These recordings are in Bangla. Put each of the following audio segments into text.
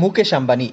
মুকেশ আম্বানি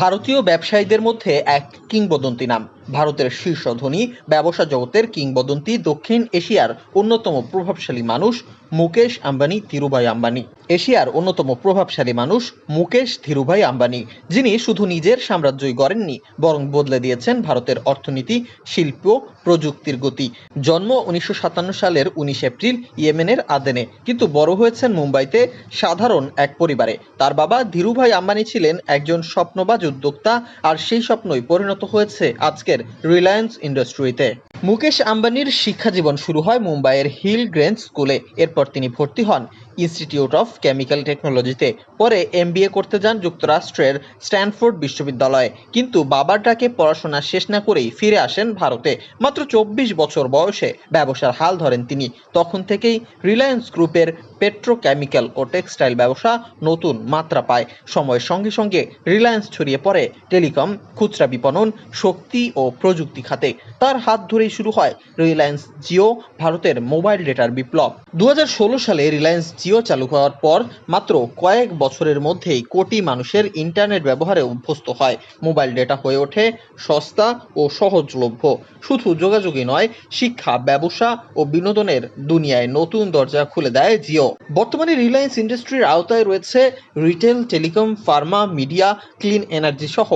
ভারতীয় ব্যবসায়ীদের মধ্যে এক কিংবদন্তি নাম। ভারতের শীর্ষ ধনী, ব্যবসা জগতের কিংবদন্তি, দক্ষিণ এশিয়ার অন্যতম প্রভাবশালী মানুষ মুকেশ আম্বানি ধীরুভাই আম্বানি। এশিয়ার অন্যতম প্রভাবশালী মানুষ মুকেশ ধীরুভাই আম্বানি, যিনি শুধু নিজের সাম্রাজ্যই গড়েননি, বরং বদলে দিয়েছেন ভারতের অর্থনীতি, শিল্প, প্রযুক্তির গতি। জন্ম 1957 সালের 19 এপ্রিল ইয়েমেনের আদেনে, কিন্তু বড় হয়েছেন মুম্বাইতে সাধারণ এক পরিবারে। তার বাবা ধীরুভাই আম্বানি ছিলেন একজন স্বপ্নবাজ উদ্যোক্তা, আর সেই স্বপ্নই পরিণত হয়েছে আজকের রিলায়েন্স ইন্ডাস্ট্রিতে। মুকেশ আম্বানির শিক্ষাজীবন শুরু হয় মুম্বাইয়ের হিল গ্রেঞ্জ স্কুলে। এরপর তিনি ভর্তি হন ইনস্টিটিউট অফ কেমিক্যাল টেকনোলজিতে। পরে MBA করতে যান যুক্তরাষ্ট্রের স্ট্যানফোর্ড বিশ্ববিদ্যালয়ে, কিন্তু বাবার ডাকে পড়াশোনা শেষ না করেই ফিরে আসেন ভারতে। মাত্র 24 বছর বয়সে ব্যবসার হাল ধরেন তিনি। তখন থেকেই রিলায়েন্স গ্রুপের পেট্রোকেমিক্যাল ও টেক্সটাইল ব্যবসা নতুন মাত্রা পায়। সময়ের সঙ্গে সঙ্গে রিলায়েন্স ছড়িয়ে পড়ে টেলিকম, খুচরা বিপণন, শক্তি ও প্রযুক্তি খাতে। তার হাত ধরেই শুরু হয় রিলায়েন্স জিও, ভারতের মোবাইল ডেটার বিপ্লব। 2016 সালে রিলায়েন্স জিও চালু হওয়ার পর মাত্র কয়েক বছরের মধ্যেই কোটি মানুষের ইন্টারনেট ব্যবহারে অভ্যস্ত হয়। মোবাইল ডেটা হয়ে ওঠে সস্তা ও সহজলভ্য। শুধু যোগাযোগই নয়, শিক্ষা, ব্যবসা ও বিনোদনের দুনিয়ায় নতুন দরজা খুলে দেয় জিও। বর্তমানে রিলায়েন্স ইন্ডাস্ট্রির আওতায় রয়েছে retail, telecom, Pharma, media, clean energy সহ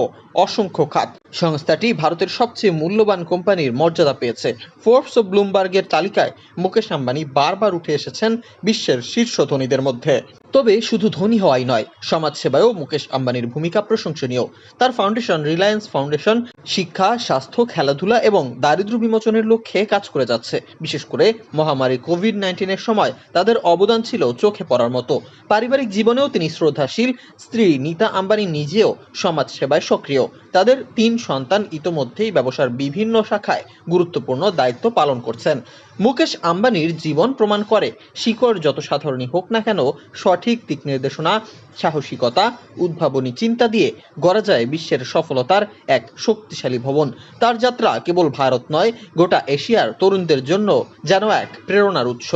অসংখ্য খাত। সংস্থাটি ভারতের সবচেয়ে মূল্যবান কোম্পানির মর্যাদা পেয়েছে। ফোর্বস ও ব্লুমবার্গের তালিকায় মুকেশ আম্বানি বারবার উঠে এসেছেন বিশ্বের শীর্ষ ধনীদের মধ্যে। তবে শুধু ধনী হওয়াই নয়, সমাজসেবায়ও মুকেশ আম্বানির ভূমিকা প্রশংসনীয়। তার ফাউন্ডেশন রিলায়েন্স ফাউন্ডেশন শিক্ষা, স্বাস্থ্য, খেলাধুলা এবং দারিদ্র্য বিমোচনের লক্ষ্যে কাজ করে যাচ্ছে। বিশেষ করে মহামারী কোভিড-19 সময় তাদের অবদান ছিল চোখে পড়ার মতো। পারিবারিক জীবনেও তিনি শ্রদ্ধাশীল। স্ত্রী নীতা আম্বানি নিজেও সমাজ সেবায় সক্রিয়। তাদের 3 সন্তান ইতোমধ্যেই ব্যবসার বিভিন্ন শাখায় গুরুত্বপূর্ণ দায়িত্ব পালন করছেন। মুকেশ আম্বানির জীবন প্রমাণ করে, শিকড় যত সাধারণই হোক না কেন, সঠিক দিক নির্দেশনা, সাহসিকতা, উদ্ভাবনী চিন্তা দিয়ে গড়া যায় বিশ্বের সফলতার এক শক্তিশালী ভবন। তার যাত্রা কেবল ভারত নয়, গোটা এশিয়ার তরুণদের জন্য যেন এক প্রেরণার উৎস।